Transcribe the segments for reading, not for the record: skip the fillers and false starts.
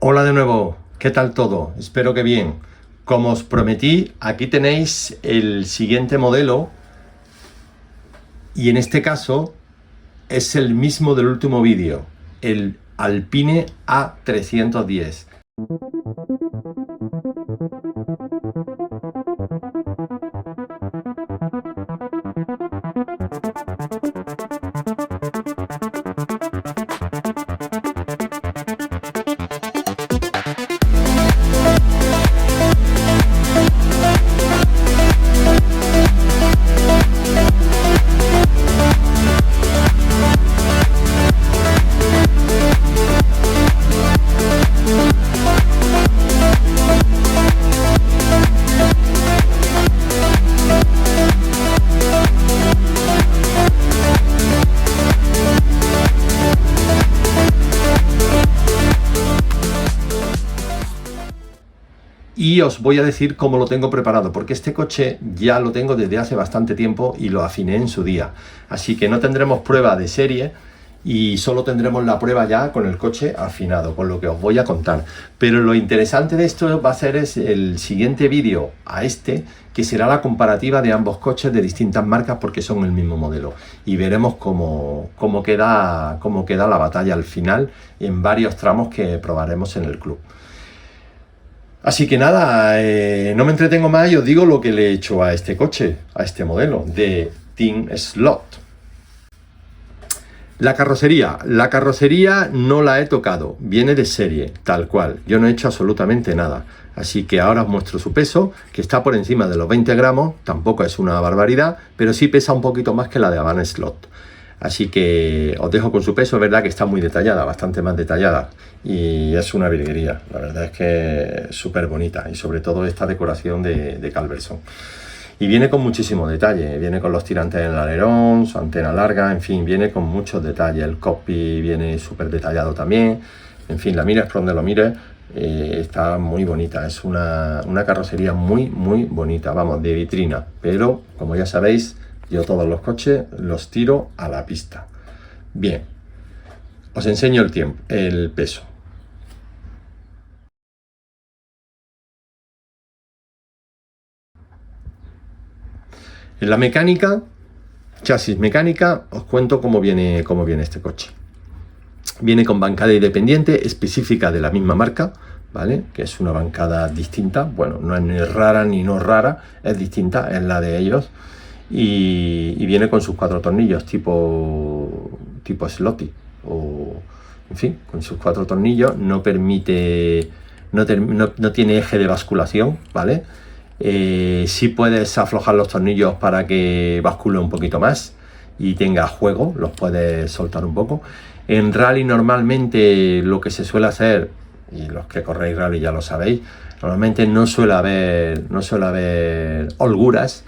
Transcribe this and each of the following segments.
Hola de nuevo, ¿qué tal todo? Espero que bien. Como os prometí, aquí tenéis el siguiente modelo y en este caso es el mismo del último vídeo, el Alpine A310. Y os voy a decir cómo lo tengo preparado, porque este coche ya lo tengo desde hace bastante tiempo y lo afiné en su día. Así que no tendremos prueba de serie y solo tendremos la prueba ya con el coche afinado, con lo que os voy a contar. Pero lo interesante de esto va a ser el siguiente vídeo a este, que será la comparativa de ambos coches de distintas marcas porque son el mismo modelo. Y veremos cómo queda la batalla al final en varios tramos que probaremos en el club. Así que nada, no me entretengo más y os digo lo que le he hecho a este coche, a este modelo de Team Slot. La carrocería no la he tocado, viene de serie, tal cual, yo no he hecho absolutamente nada. Así que ahora os muestro su peso, que está por encima de los 20 gramos, tampoco es una barbaridad, pero sí pesa un poquito más que la de Havana Slot. Así que os dejo con su peso, es verdad que está muy detallada, bastante más detallada y es una virguería, la verdad es que es súper bonita y sobre todo esta decoración de Calverson. Y viene con muchísimo detalle, viene con los tirantes en el alerón, su antena larga, en fin, viene con muchos detalles, el cockpit viene súper detallado también, en fin, la mires por donde lo mires, está muy bonita, es una carrocería muy bonita, vamos, de vitrina, pero como ya sabéis, yo todos los coches los tiro a la pista. Bien, os enseño el peso. En la mecánica, chasis mecánica, os cuento cómo viene este coche. Viene con bancada independiente específica de la misma marca, ¿vale? Que es una bancada distinta, bueno, no es ni rara ni no rara, es distinta, es la de ellos. Y viene con sus 4 tornillos tipo Slotty, o en fin, con sus 4 tornillos, no permite, no tiene eje de basculación, ¿vale? Sí puedes aflojar los tornillos para que bascule un poquito más y tenga juego, los puedes soltar un poco. En rally normalmente lo que se suele hacer, y los que corréis rally ya lo sabéis, normalmente no suele haber holguras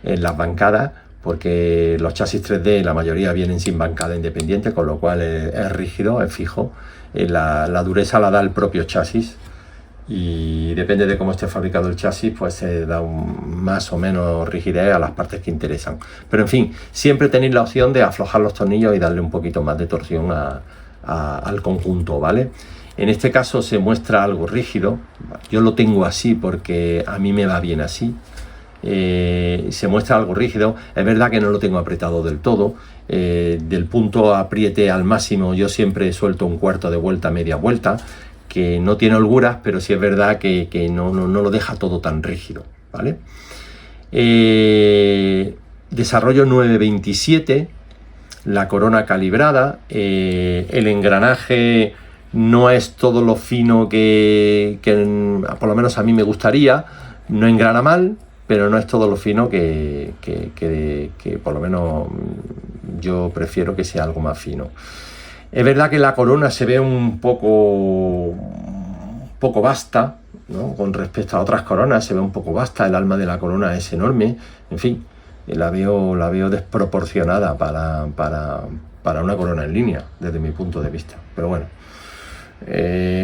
en las bancadas, porque los chasis 3D la mayoría vienen sin bancada independiente, con lo cual es rígido, es fijo. La dureza la da el propio chasis y depende de cómo esté fabricado el chasis, pues se da más o menos rigidez a las partes que interesan. Pero en fin, siempre tenéis la opción de aflojar los tornillos y darle un poquito más de torsión al conjunto, ¿vale? En este caso se muestra algo rígido, yo lo tengo así porque a mí me va bien así. Se muestra algo rígido, es verdad que no lo tengo apretado del todo, del punto apriete al máximo yo siempre suelto un cuarto de vuelta, media vuelta, que no tiene holguras, pero sí es verdad que no lo deja todo tan rígido, ¿vale? Desarrollo 927, la corona calibrada, el engranaje no es todo lo fino que por lo menos a mí me gustaría, no engrana mal, pero no es todo lo fino que por lo menos yo prefiero que sea algo más fino. Es verdad que la corona se ve un poco vasta, ¿no? Con respecto a otras coronas se ve un poco vasta, el alma de la corona es enorme, en fin, la veo desproporcionada para una corona en línea, desde mi punto de vista, pero bueno,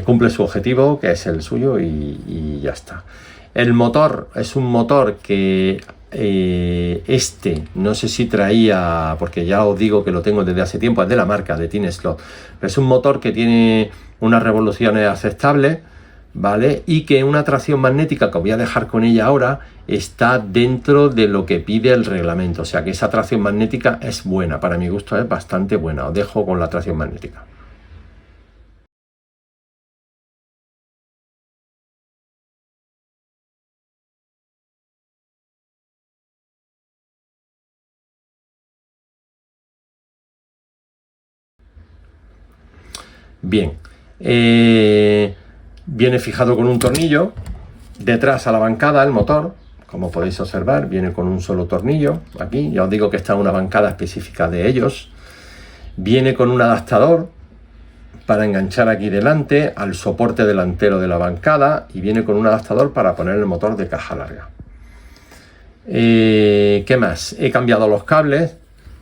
cumple su objetivo, que es el suyo, y ya está. El motor es un motor que no sé si traía, porque ya os digo que lo tengo desde hace tiempo, es de la marca, de Tineslot. Es un motor que tiene unas revoluciones aceptables, ¿vale? Y que una tracción magnética, que os voy a dejar con ella ahora, está dentro de lo que pide el reglamento. O sea que esa tracción magnética es buena, para mi gusto es bastante buena. Os dejo con la tracción magnética. Bien, viene fijado con un tornillo, detrás a la bancada el motor, como podéis observar, viene con un solo tornillo, aquí, ya os digo que está una bancada específica de ellos, viene con un adaptador para enganchar aquí delante al soporte delantero de la bancada y viene con un adaptador para poner el motor de caja larga. ¿Qué más? He cambiado los cables.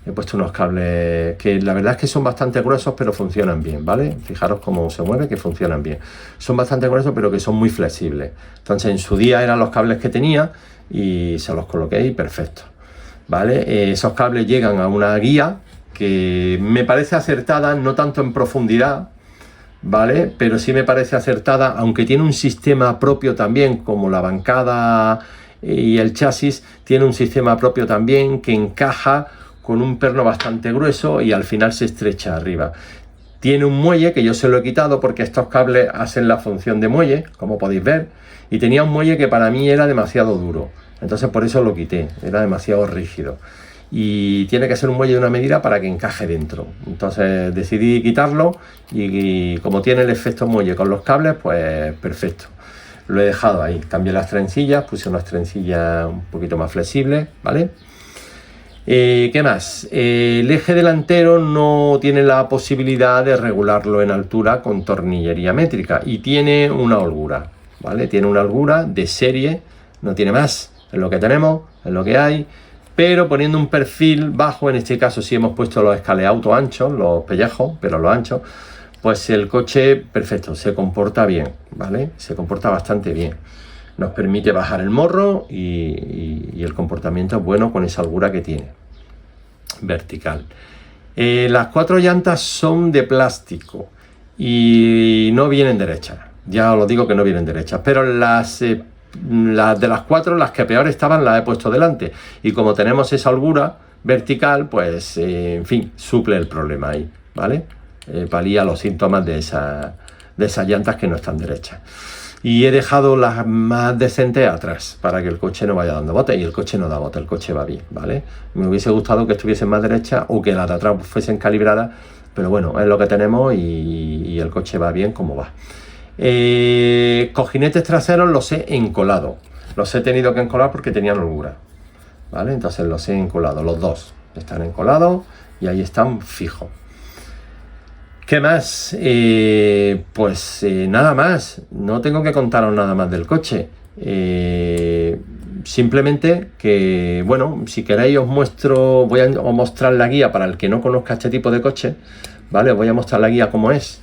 He puesto unos cables que la verdad es que son bastante gruesos, pero funcionan bien, ¿vale? Fijaros cómo se mueve, que funcionan bien. Son bastante gruesos, pero que son muy flexibles. Entonces, en su día eran los cables que tenía y se los coloqué y perfecto, ¿vale? Esos cables llegan a una guía que me parece acertada, no tanto en profundidad, ¿vale? Pero sí me parece acertada, aunque tiene un sistema propio también, como la bancada y el chasis, tiene un sistema propio también que encaja con un perno bastante grueso y al final se estrecha arriba. Tiene un muelle que yo se lo he quitado porque estos cables hacen la función de muelle, como podéis ver, y tenía un muelle que para mí era demasiado duro, entonces por eso lo quité, era demasiado rígido. Y tiene que ser un muelle de una medida para que encaje dentro. Entonces decidí quitarlo y como tiene el efecto muelle con los cables, pues perfecto. Lo he dejado ahí. Cambié las trencillas, puse unas trencillas un poquito más flexibles, ¿vale? ¿Qué más? El eje delantero no tiene la posibilidad de regularlo en altura con tornillería métrica y tiene una holgura, ¿vale? Tiene una holgura de serie, no tiene más, es lo que tenemos, es lo que hay, pero poniendo un perfil bajo, en este caso sí hemos puesto los escaleautos anchos, los pellejos, pero los anchos, pues el coche, perfecto, se comporta bien, ¿vale? Se comporta bastante bien. Nos permite bajar el morro y el comportamiento es bueno con esa holgura que tiene. Vertical. Las 4 llantas son de plástico y no vienen derechas. Ya os lo digo que no vienen derechas, pero las de las 4, las que peor estaban, las he puesto delante. Y como tenemos esa holgura vertical, pues en fin, suple el problema ahí, ¿vale? Palía los síntomas de esas llantas que no están derechas. Y he dejado las más decentes atrás para que el coche no vaya dando bote, y el coche no da bote, el coche va bien, ¿vale? Me hubiese gustado que estuviesen más derechas o que las de atrás fuesen calibradas, pero bueno, es lo que tenemos y el coche va bien como va. Cojinetes traseros los he encolado, los he tenido que encolar porque tenían holgura, ¿vale? Entonces los he encolado, los dos están encolados y ahí están fijos. ¿Qué más? Nada más, no tengo que contaros nada más del coche. Simplemente que, bueno, si queréis os muestro, voy a mostrar la guía para el que no conozca este tipo de coche, ¿vale? Os voy a mostrar la guía como es,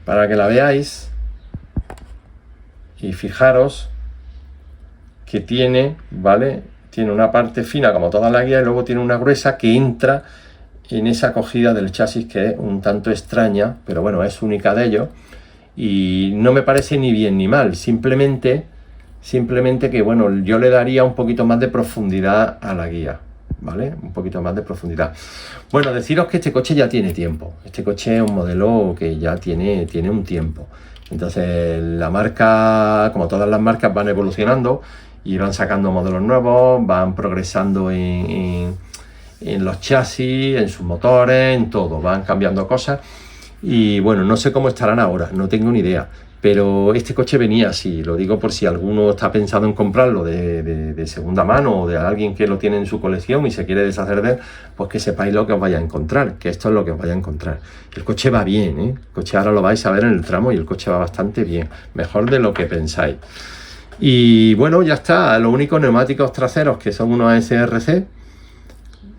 para que la veáis. Y fijaros que tiene, ¿vale? Tiene una parte fina como toda la guía y luego tiene una gruesa que entra en esa acogida del chasis que es un tanto extraña, pero bueno, es única de ellos y no me parece ni bien ni mal, simplemente que bueno, yo le daría un poquito más de profundidad a la guía, ¿vale? Un poquito más de profundidad. Bueno, deciros que este coche ya tiene tiempo, este coche es un modelo que ya tiene un tiempo, entonces la marca, como todas las marcas, van evolucionando y van sacando modelos nuevos, van progresando en los chasis, en sus motores, en todo, van cambiando cosas y bueno, no sé cómo estarán ahora, no tengo ni idea, pero este coche venía así, lo digo por si alguno está pensando en comprarlo de segunda mano o de alguien que lo tiene en su colección y se quiere deshacer de él, pues que sepáis lo que os vaya a encontrar, que esto es lo que os vaya a encontrar. El coche va bien, ¿eh? El coche ahora lo vais a ver en el tramo y el coche va bastante bien, mejor de lo que pensáis. Y bueno, ya está, los únicos neumáticos traseros que son unos SRC.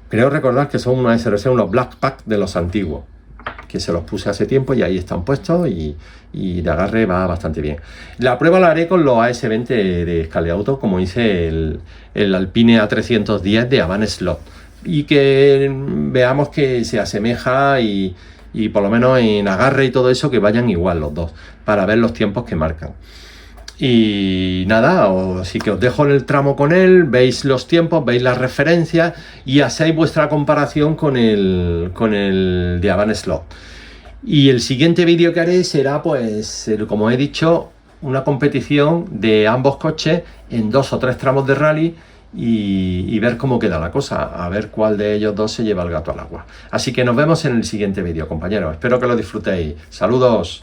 Creo recordar que son unos SRC, unos Black Pack de los antiguos, que se los puse hace tiempo y ahí están puestos y de agarre va bastante bien. La prueba la haré con los AS20 de Scaleauto, como hice el Alpine A310 de Avant Slot, y que veamos que se asemeja y por lo menos en agarre y todo eso que vayan igual los dos, para ver los tiempos que marcan. Y nada, así que os dejo en el tramo con él, veis los tiempos, veis las referencias y hacéis vuestra comparación con el de Avant Slot. Y el siguiente vídeo que haré será, pues, como he dicho, una competición de ambos coches en 2 o 3 tramos de rally y ver cómo queda la cosa, a ver cuál de ellos dos se lleva el gato al agua. Así que nos vemos en el siguiente vídeo, compañeros. Espero que lo disfrutéis. Saludos.